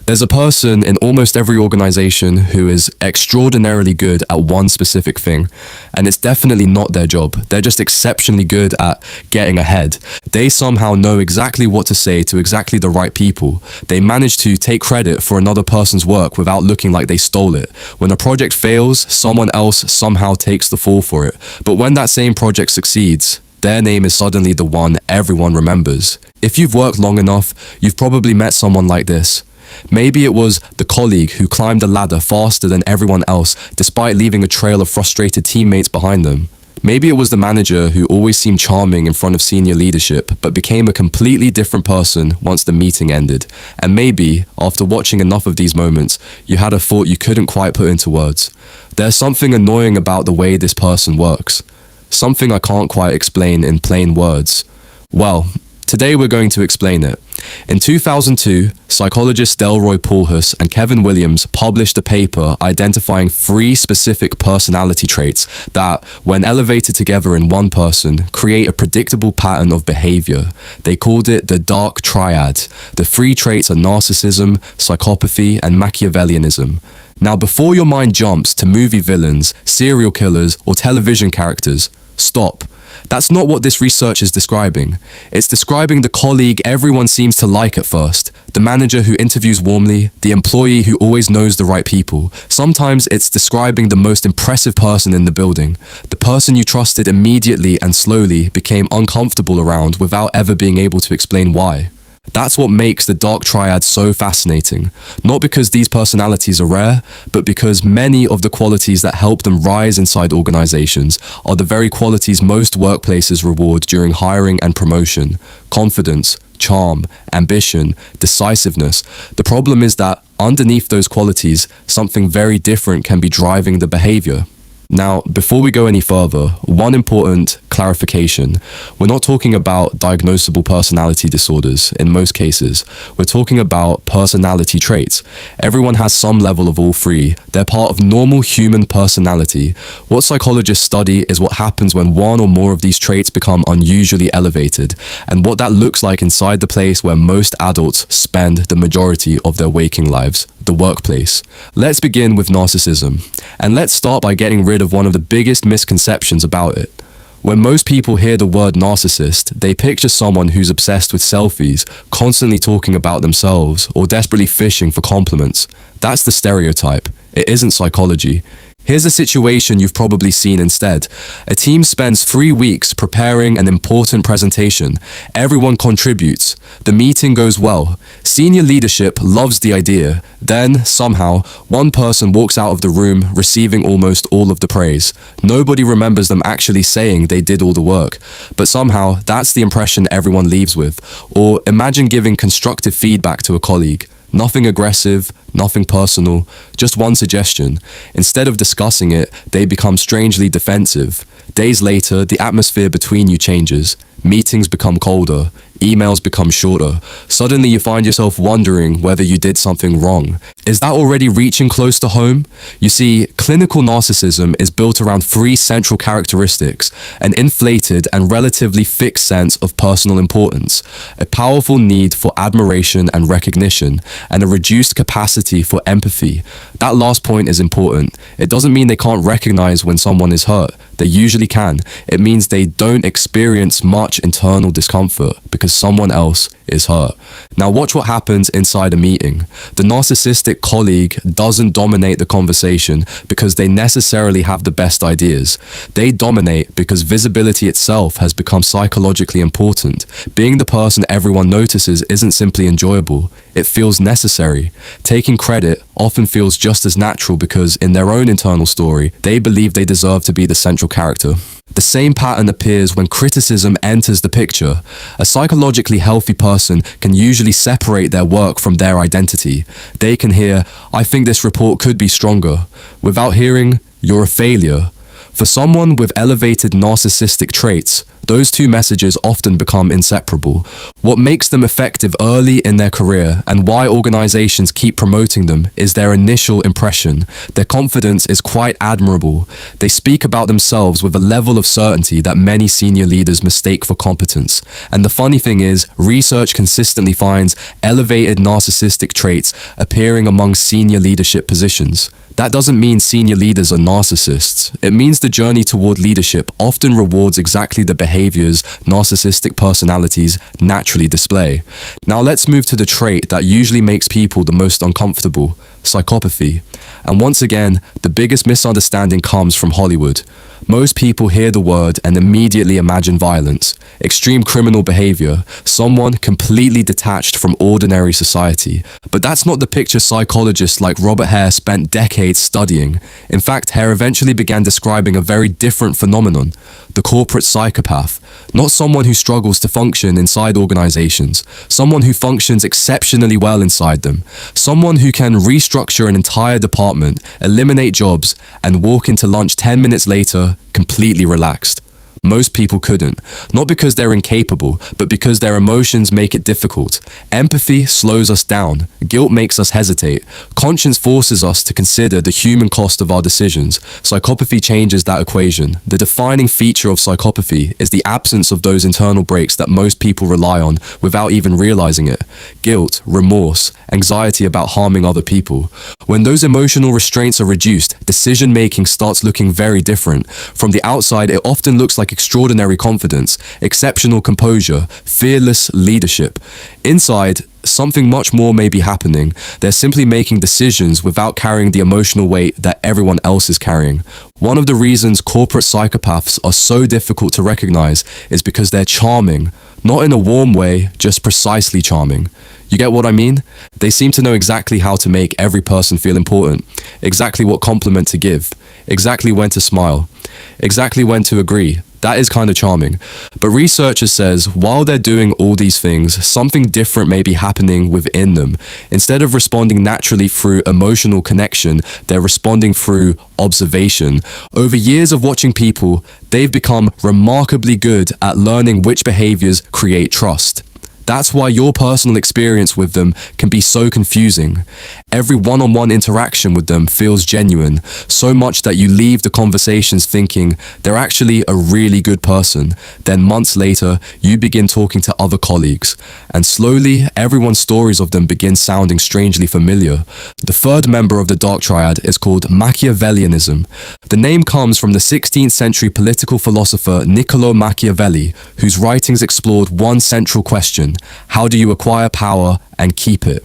There's a person in almost every organization who is extraordinarily good at one specific thing, and it's definitely not their job. They're just exceptionally good at getting ahead. They somehow know exactly what to say to exactly the right people. They manage to take credit for another person's work without looking like they stole it. When a project fails, someone else somehow takes the fall for it. But when that same project succeeds, their name is suddenly the one everyone remembers. If you've worked long enough, you've probably met someone like this. Maybe it was the colleague who climbed the ladder faster than everyone else despite leaving a trail of frustrated teammates behind them. Maybe it was the manager who always seemed charming in front of senior leadership but became a completely different person once the meeting ended. And maybe, after watching enough of these moments, you had a thought you couldn't quite put into words. There's something annoying about the way this person works. Something I can't quite explain in plain words. Well, today we're going to explain it. In 2002, psychologists Delroy, Paulhus, and Kevin Williams published a paper identifying 3 specific personality traits that, when elevated together in one person, create a predictable pattern of behavior. They called it the Dark Triad. The 3 traits are narcissism, psychopathy, and Machiavellianism. Now, before your mind jumps to movie villains, serial killers, or television characters, stop. That's not what this research is describing. It's describing the colleague everyone seems to like at first, the manager who interviews warmly, the employee who always knows the right people. Sometimes it's describing the most impressive person in the building, the person you trusted immediately and slowly became uncomfortable around without ever being able to explain why. That's what makes the Dark Triad so fascinating. Not because these personalities are rare, but because many of the qualities that help them rise inside organizations are the very qualities most workplaces reward during hiring and promotion. Confidence, charm, ambition, decisiveness. The problem is that underneath those qualities, something very different can be driving the behavior. Now, before we go any further, one important clarification. We're not talking about diagnosable personality disorders in most cases. We're talking about personality traits. Everyone has some level of all 3. They're part of normal human personality. What psychologists study is what happens when one or more of these traits become unusually elevated, and what that looks like inside the place where most adults spend the majority of their waking lives, the workplace. Let's begin with narcissism, and let's start by getting rid of one of the biggest misconceptions about it. When most people hear the word narcissist, they picture someone who's obsessed with selfies, constantly talking about themselves, or desperately fishing for compliments. That's the stereotype. It isn't psychology. Here's a situation you've probably seen instead. A team spends 3 weeks preparing an important presentation. Everyone contributes. The meeting goes well. Senior leadership loves the idea. Then, somehow, one person walks out of the room receiving almost all of the praise. Nobody remembers them actually saying they did all the work. But somehow, that's the impression everyone leaves with. Or imagine giving constructive feedback to a colleague. Nothing aggressive, nothing personal, just one suggestion. Instead of discussing it, they become strangely defensive. Days later, the atmosphere between you changes. Meetings become colder. Emails become shorter. Suddenly you find yourself wondering whether you did something wrong. Is that already reaching close to home? You see, clinical narcissism is built around 3 central characteristics: an inflated and relatively fixed sense of personal importance, a powerful need for admiration and recognition, and a reduced capacity for empathy. That last point is important. It doesn't mean they can't recognize when someone is hurt. They usually can. It means they don't experience much internal discomfort because someone else is hurt. Now watch what happens inside a meeting. The narcissistic colleague doesn't dominate the conversation because they necessarily have the best ideas. They dominate because visibility itself has become psychologically important. Being the person everyone notices isn't simply enjoyable. It feels necessary. Taking credit often feels just as natural because in their own internal story, they believe they deserve to be the central character. The same pattern appears when criticism enters the picture. A psychologically healthy person can usually separate their work from their identity. They can hear, "I think this report could be stronger," without hearing, "You're a failure." For someone with elevated narcissistic traits, those two messages often become inseparable. What makes them effective early in their career and why organizations keep promoting them is their initial impression. Their confidence is quite admirable. They speak about themselves with a level of certainty that many senior leaders mistake for competence. And the funny thing is, research consistently finds elevated narcissistic traits appearing among senior leadership positions. That doesn't mean senior leaders are narcissists. It means the journey toward leadership often rewards exactly the behaviors narcissistic personalities naturally display. Now let's move to the trait that usually makes people the most uncomfortable: psychopathy. And once again, the biggest misunderstanding comes from Hollywood. Most people hear the word and immediately imagine violence, extreme criminal behavior, someone completely detached from ordinary society. But that's not the picture psychologists like Robert Hare spent decades studying. In fact, Hare eventually began describing a very different phenomenon: the corporate psychopath. Not someone who struggles to function inside organizations, someone who functions exceptionally well inside them, someone who can restructure an entire department, eliminate jobs, and walk into lunch 10 minutes later completely relaxed. Most people couldn't, not because they're incapable, but because their emotions make it difficult. Empathy slows us down, guilt makes us hesitate, conscience forces us to consider the human cost of our decisions. Psychopathy changes that equation. The defining feature of psychopathy is the absence of those internal brakes that most people rely on without even realizing it. Guilt, remorse, anxiety about harming other people. When those emotional restraints are reduced, decision-making starts looking very different. From the outside, it often looks like extraordinary confidence, exceptional composure, fearless leadership. Inside, something much more may be happening. They're simply making decisions without carrying the emotional weight that everyone else is carrying. One of the reasons corporate psychopaths are so difficult to recognize is because they're charming. Not in a warm way, just precisely charming. You get what I mean? They seem to know exactly how to make every person feel important, exactly what compliment to give, exactly when to smile, exactly when to agree. That is kind of charming. But researchers says while they're doing all these things, something different may be happening within them. Instead of responding naturally through emotional connection, they're responding through observation. Over years of watching people, they've become remarkably good at learning which behaviors create trust. That's why your personal experience with them can be so confusing. Every one-on-one interaction with them feels genuine, so much that you leave the conversations thinking they're actually a really good person. Then months later, you begin talking to other colleagues, and slowly, everyone's stories of them begin sounding strangely familiar. The third member of the Dark Triad is called Machiavellianism. The name comes from the 16th century political philosopher Niccolo Machiavelli, whose writings explored one central question: how do you acquire power and keep it?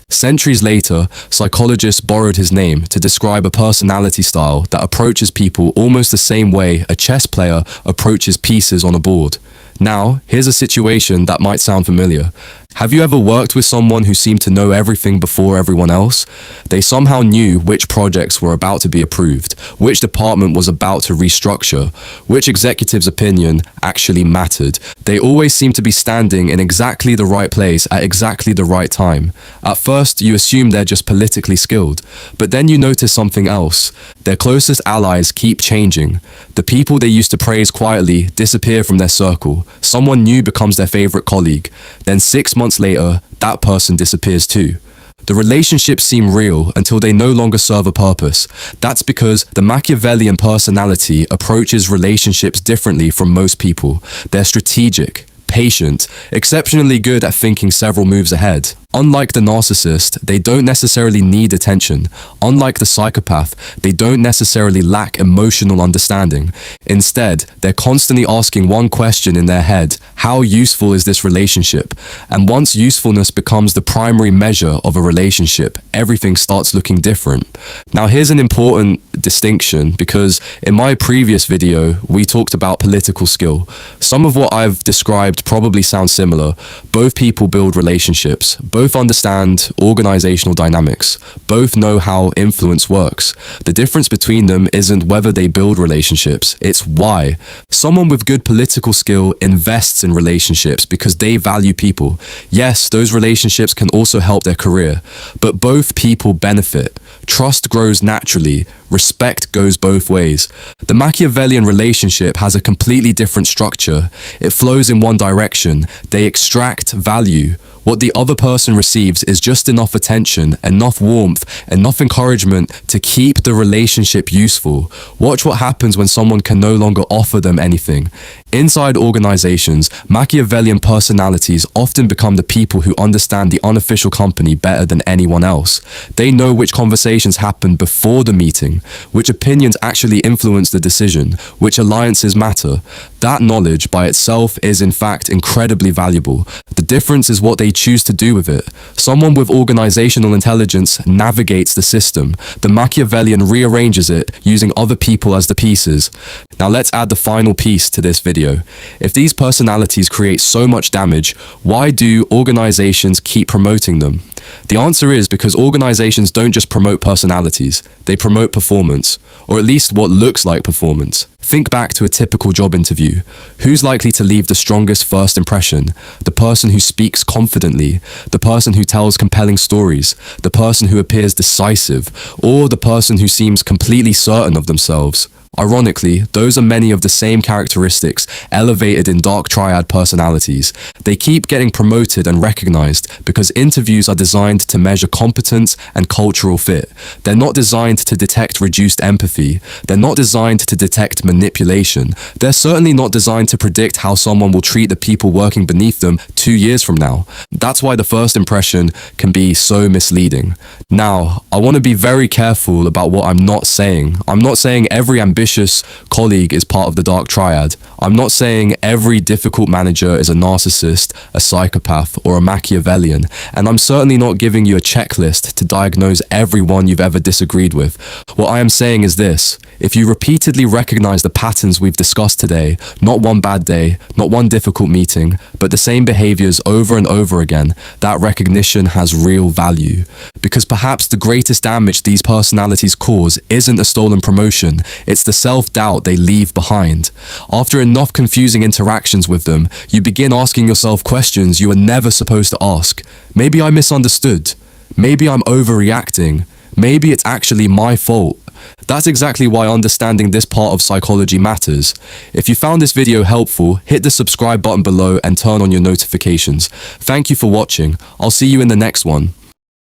Centuries later, psychologists borrowed his name to describe a personality style that approaches people almost the same way a chess player approaches pieces on a board. Now, here's a situation that might sound familiar. Have you ever worked with someone who seemed to know everything before everyone else? They somehow knew which projects were about to be approved, which department was about to restructure, which executive's opinion actually mattered. They always seemed to be standing in exactly the right place at exactly the right time. At first, you assume they're just politically skilled, but then you notice something else. Their closest allies keep changing. The people they used to praise quietly disappear from their circle. Someone new becomes their favorite colleague. Then 6 months later, that person disappears too. The relationships seem real until they no longer serve a purpose. That's because the Machiavellian personality approaches relationships differently from most people. They're strategic, patient, exceptionally good at thinking several moves ahead. Unlike the narcissist, they don't necessarily need attention. Unlike the psychopath, they don't necessarily lack emotional understanding. Instead, they're constantly asking one question in their head: how useful is this relationship? And once usefulness becomes the primary measure of a relationship, everything starts looking different. Now, here's an important distinction, because in my previous video, we talked about political skill. Some of what I've described probably sounds similar. Both people build relationships. Both understand organizational dynamics. Both know how influence works. The difference between them isn't whether they build relationships, it's why. Someone with good political skill invests in relationships because they value people. Yes, those relationships can also help their career, but both people benefit. Trust grows naturally, respect goes both ways. The Machiavellian relationship has a completely different structure. It flows in one direction. They extract value. What the other person receives is just enough attention, enough warmth, enough encouragement to keep the relationship useful. Watch what happens when someone can no longer offer them anything. Inside organizations, Machiavellian personalities often become the people who understand the unofficial company better than anyone else. They know which conversations happen before the meeting, which opinions actually influence the decision, which alliances matter. That knowledge by itself is in fact incredibly valuable. The difference is what they choose to do with it. Someone with organizational intelligence navigates the system. The Machiavellian rearranges it using other people as the pieces. Now let's add the final piece to this video. If these personalities create so much damage, why do organizations keep promoting them? The answer is because organizations don't just promote personalities, they promote performance, or at least what looks like performance. Think back to a typical job interview. Who's likely to leave the strongest first impression? The person who speaks confidently, the person who tells compelling stories, the person who appears decisive, or the person who seems completely certain of themselves. Ironically, those are many of the same characteristics elevated in Dark Triad personalities. They keep getting promoted and recognized because interviews are designed to measure competence and cultural fit. They're not designed to detect reduced empathy. They're not designed to detect manipulation. They're certainly not designed to predict how someone will treat the people working beneath them 2 years from now. That's why the first impression can be so misleading. Now, I want to be very careful about what I'm not saying. I'm not saying every ambitious colleague is part of the Dark Triad. I'm not saying every difficult manager is a narcissist, a psychopath, or a Machiavellian, and I'm certainly not giving you a checklist to diagnose everyone you've ever disagreed with. What I am saying is this: if you repeatedly recognize the patterns we've discussed today, not one bad day, not one difficult meeting, but the same behaviors over and over again, that recognition has real value. Because perhaps the greatest damage these personalities cause isn't a stolen promotion, it's the self-doubt they leave behind. After enough confusing interactions with them, you begin asking yourself questions you were never supposed to ask. Maybe I misunderstood. Maybe I'm overreacting. Maybe it's actually my fault. That's exactly why understanding this part of psychology matters. If you found this video helpful, hit the subscribe button below and turn on your notifications. Thank you for watching. I'll see you in the next one.